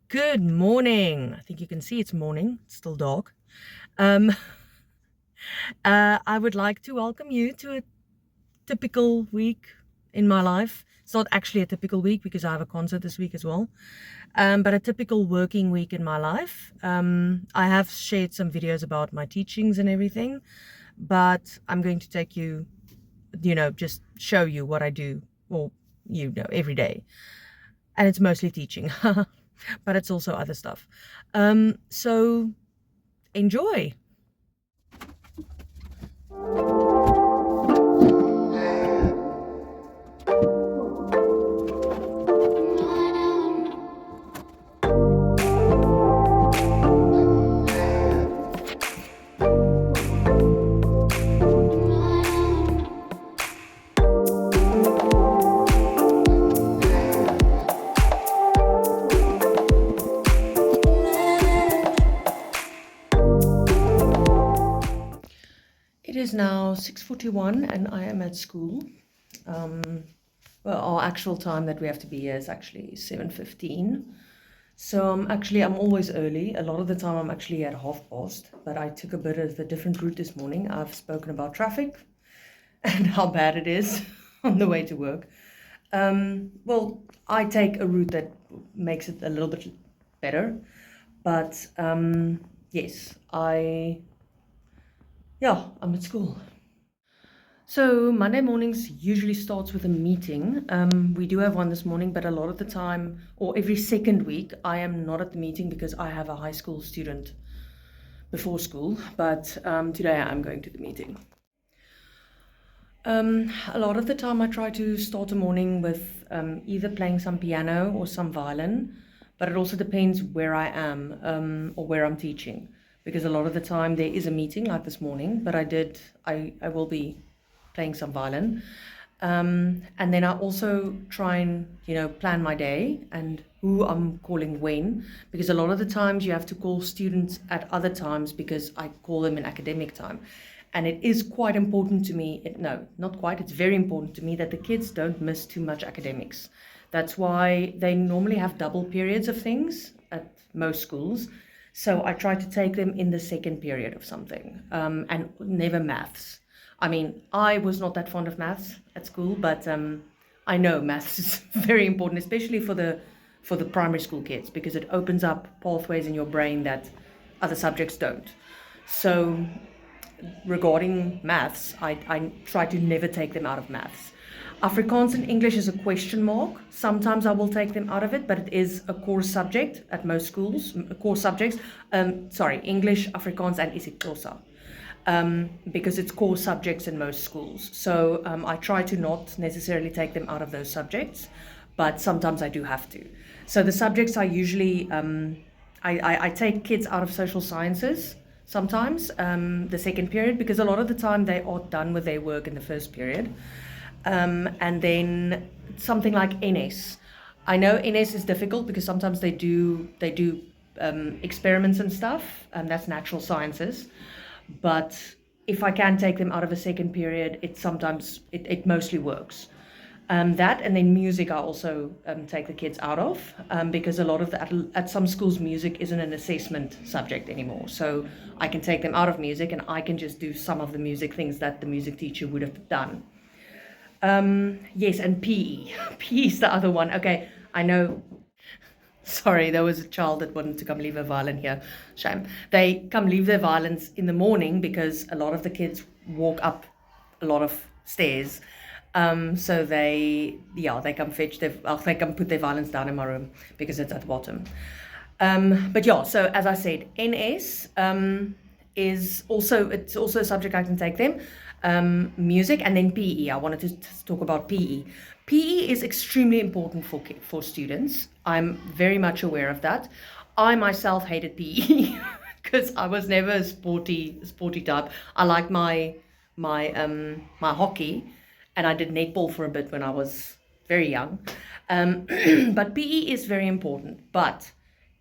Good morning. I think you can see it's morning. It's still dark. Um, I would like to welcome you to a typical week in my life. It's not actually a typical week because I have a concert this week as well, but a typical working week in my life. I have shared some videos about my teachings and everything, but I'm going to take you, just show you what I do, or, every day. And it's mostly teaching, but it's also other stuff. So enjoy. It is now 6:41 and I am at school. Well, our actual time that we have to be here is actually 7:15. So I'm always early. A lot of the time I'm actually at 1:30, but I took a bit of a different route this morning. I've spoken about traffic and how bad it is on the way to work. Well, I take a route that makes it a little bit better, but yes, I'm at school. So Monday mornings usually starts with a meeting. We do have one this morning, but a lot of the time, or every second week, I am not at the meeting because I have a high school student before school. But today I'm going to the meeting. A lot of the time I try to start a morning with either playing some piano or some violin, but it also depends where I am or where I'm teaching. Because a lot of the time there is a meeting like this morning, but I will be playing some violin. And then I also try and, plan my day and who I'm calling when, because a lot of the times you have to call students at other times because I call them in academic time. And it is quite important to me, no, not quite, it's very important to me that the kids don't miss too much academics. That's why they normally have double periods of things at most schools. So I try to take them in the second period of something, and never maths. I mean, I was not that fond of maths at school, but I know maths is very important, especially for the primary school kids, because it opens up pathways in your brain that other subjects don't. So regarding maths, I try to never take them out of maths. Afrikaans and English is a question mark. Sometimes I will take them out of it, but it is a core subject at most schools, core subjects. English, Afrikaans, and isiXhosa. Because it's core subjects in most schools. So I try to not necessarily take them out of those subjects, but sometimes I do have to. So the subjects I usually, I take kids out of social sciences sometimes, the second period, because a lot of the time they are done with their work in the first period. And then something like NS. I know NS is difficult because sometimes they do experiments and stuff, and that's natural sciences. But if I can take them out of a second period, it mostly works. That and then music I also take the kids out of, because a lot of at some schools music isn't an assessment subject anymore. So I can take them out of music and I can just do some of the music things that the music teacher would have done. Yes, and PE. PE is the other one. Okay, I know. Sorry, there was a child that wanted to come leave a violin here. Shame. They come leave their violins in the morning because a lot of the kids walk up a lot of stairs. So they come they come put their violins down in my room because it's at the bottom. But yeah, so as I said, NS it's also a subject I can take them. Music, and then PE. I wanted to talk about PE. PE is extremely important for students. I'm very much aware of that. I myself hated PE because I was never a sporty type. I liked my hockey, and I did netball for a bit when I was very young. But PE is very important. But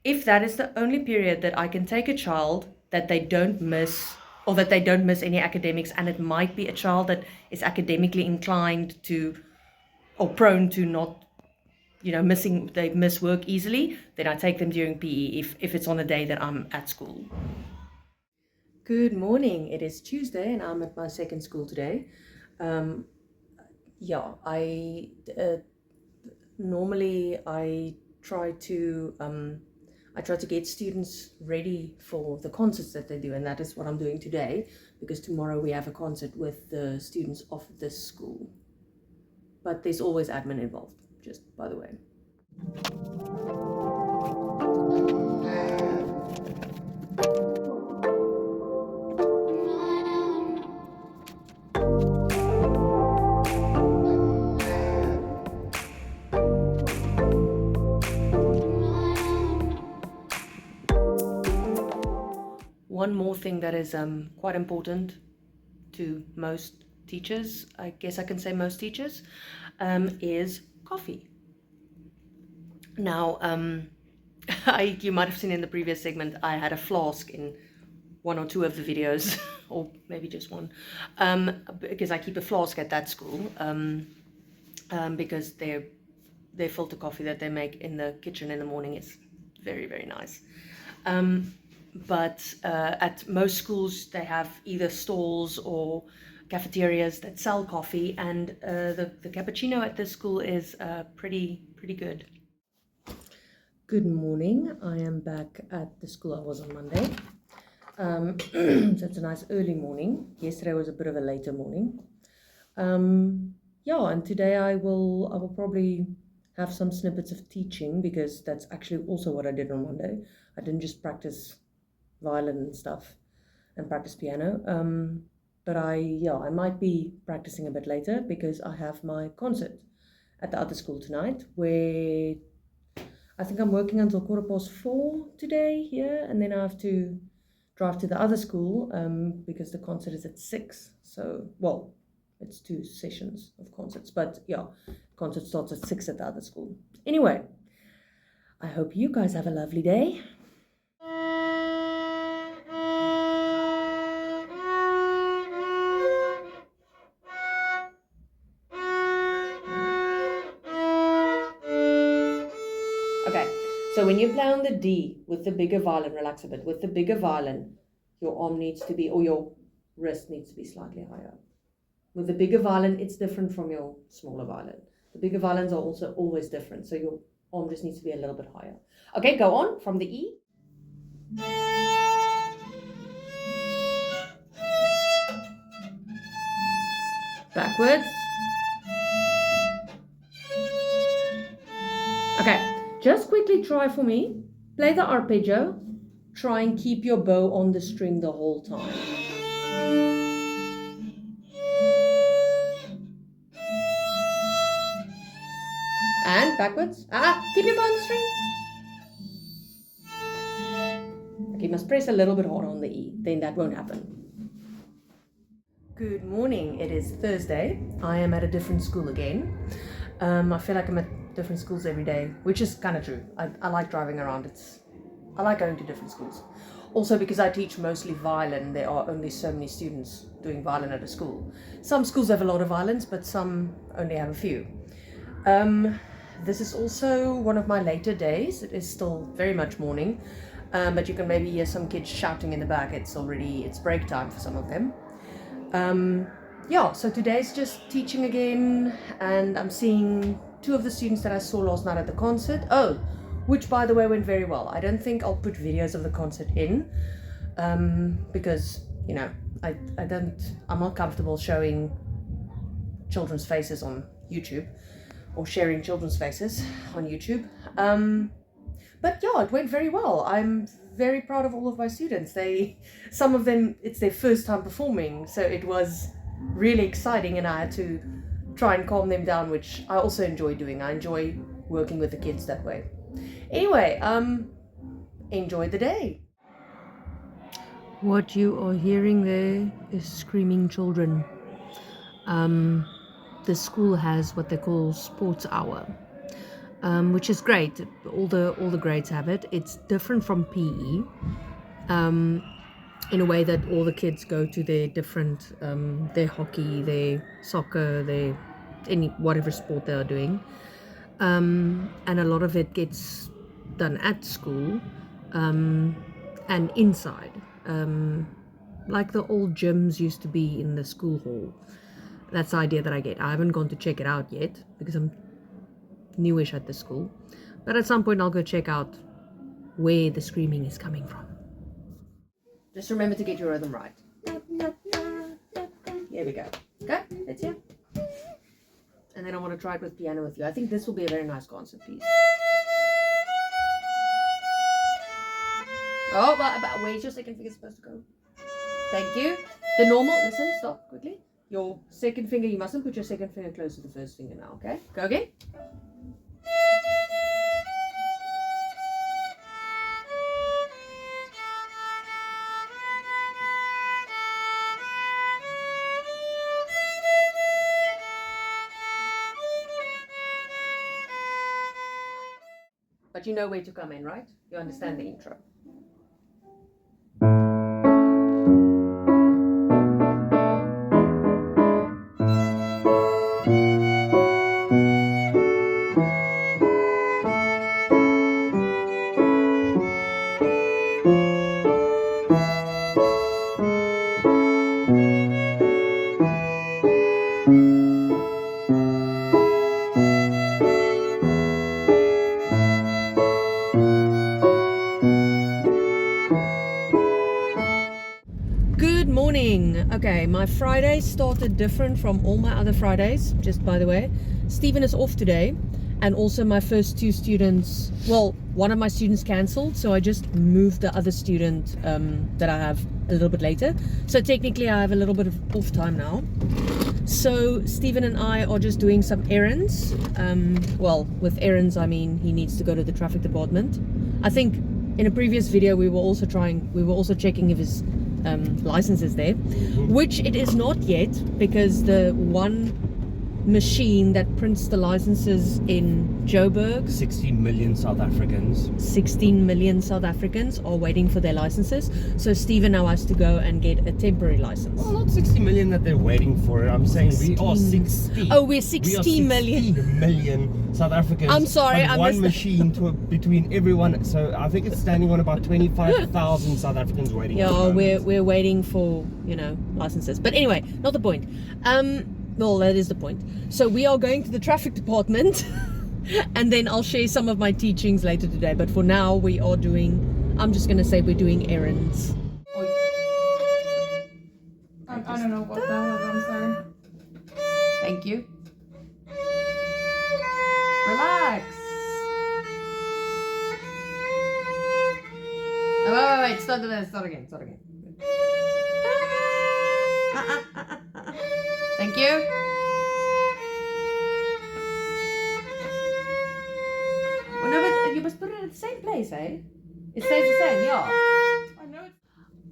if that is the only period that I can take a child that they don't miss, or that they don't miss any academics, and it might be a child that is academically inclined to or prone to not they miss work easily, then I take them during PE if it's on a day that I'm at school. Good morning. It is Tuesday and I'm at my second school today. Yeah, I normally I try to get students ready for the concerts that they do, and that is what I'm doing today, because tomorrow we have a concert with the students of this school. But there's always admin involved, just by the way. One more thing that is quite important to most teachers, I guess I can say most teachers, is coffee. Now, you might have seen in the previous segment, I had a flask in one or two of the videos, or maybe just one, because I keep a flask at that school, because their filter coffee that they make in the kitchen in the morning is very, very nice. But at most schools, they have either stalls or cafeterias that sell coffee, and the cappuccino at this school is pretty good. Good morning. I am back at the school I was on Monday. So it's a nice early morning. Yesterday was a bit of a later morning. Yeah, and today I will probably have some snippets of teaching, because that's actually also what I did on Monday. I didn't just practice violin and stuff and practice piano, but I might be practicing a bit later, because I have my concert at the other school tonight, where I think I'm working until 4:15 today here, and then I have to drive to the other school, because the concert is at 6. So, well, it's 2 sessions of concerts, but yeah, concert starts at 6 at the other school. Anyway, I hope you guys have a lovely day. Okay, so when you play on the D with the bigger violin, relax a bit. With the bigger violin, your arm needs to be, or your wrist needs to be slightly higher. With the bigger violin, it's different from your smaller violin. The bigger violins are also always different, so your arm just needs to be a little bit higher. Okay, go on from the E. Backwards. Okay, just quickly try for me. Play the arpeggio. Try and keep your bow on the string the whole time. And backwards. Keep your bow on the string. Okay, you must press a little bit harder on the E, then that won't happen. Good morning, it is Thursday. I am at a different school again. I feel like I'm at different schools every day, which is kind of true. I like driving around. I like going to different schools. Also, because I teach mostly violin, there are only so many students doing violin at a school. Some schools have a lot of violins, but some only have a few. This is also one of my later days. It is still very much morning, but you can maybe hear some kids shouting in the back. It's break time for some of them. Yeah, so today's just teaching again, and I'm seeing 2 of the students that I saw last night at the concert. Oh, which by the way went very well. I don't think I'll put videos of the concert in, because, I'm not comfortable showing children's faces on YouTube, or sharing children's faces on YouTube. But yeah, it went very well. I'm very proud of all of my students. Some of them, it's their first time performing, so it was really exciting, and I had to try and calm them down, which I also enjoy doing. I enjoy working with the kids that way. Anyway, enjoy the day. What you are hearing there is screaming children. The school has what they call sports hour, which is great. All the grades have it. It's different from PE, in a way that all the kids go to their different, their hockey, their soccer, whatever sport they are doing. and a lot of it gets done at school, and inside, like the old gyms used to be in the school hall. That's the idea that I get. I haven't gone to check it out yet because I'm newish at the school, but at some point I'll go check out where the screaming is coming from. Just remember to get your rhythm right. Here we go. Okay, let's hear. And then I want to try it with piano with you. I think this will be a very nice concert piece. Oh, but where's your second finger supposed to go? Thank you. The normal, listen, stop quickly. Your second finger, you mustn't put your second finger close to the first finger now, okay? Go again. But you know where to come in, right? You understand the intro. Good morning. Okay, my Friday started different from all my other Fridays, just by the way. Stephen is off today, and also my first two students, well, one of my students cancelled, so I just moved the other student that I have a little bit later. So technically I have a little bit of off time now. So Stephen and I are just doing some errands. Well, with errands I mean he needs to go to the traffic department. I think in a previous video we were also checking if his license is there, which it is not yet, because the one machine that prints the licenses in Joburg, 16 million South Africans. 16 million South Africans are waiting for their licenses. So Stephen now has to go and get a temporary license. Well, not 60 million that they're waiting for it. I'm saying 16. We are 60. Oh, we're 16 million. 16 million South Africans. I'm sorry, I one missed machine between everyone. So I think it's standing on about 25,000 South Africans waiting. Yeah, we're waiting for, licenses. But anyway, not the point. Well, that is the point. So we are going to the traffic department and then I'll share some of my teachings later today. But for now, I'm just going to say we're doing errands. I don't know what that was, I'm sorry. Thank you. Relax. Oh, wait, start again. Thank you. Oh, no, but you must put it at the same place, eh? It stays the same, yeah. I know it's...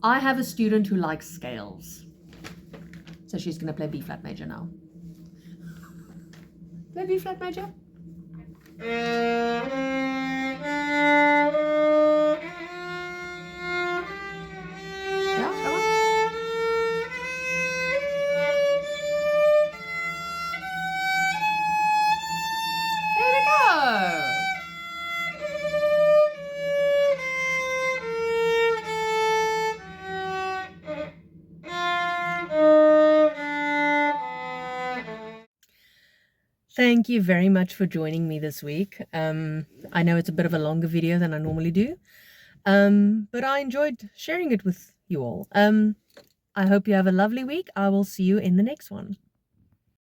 I have a student who likes scales. So she's going to play B flat major now. Play B flat major. Thank you very much for joining me this week. I know it's a bit of a longer video than I normally do, but I enjoyed sharing it with you all. I hope you have a lovely week. I will see you in the next one.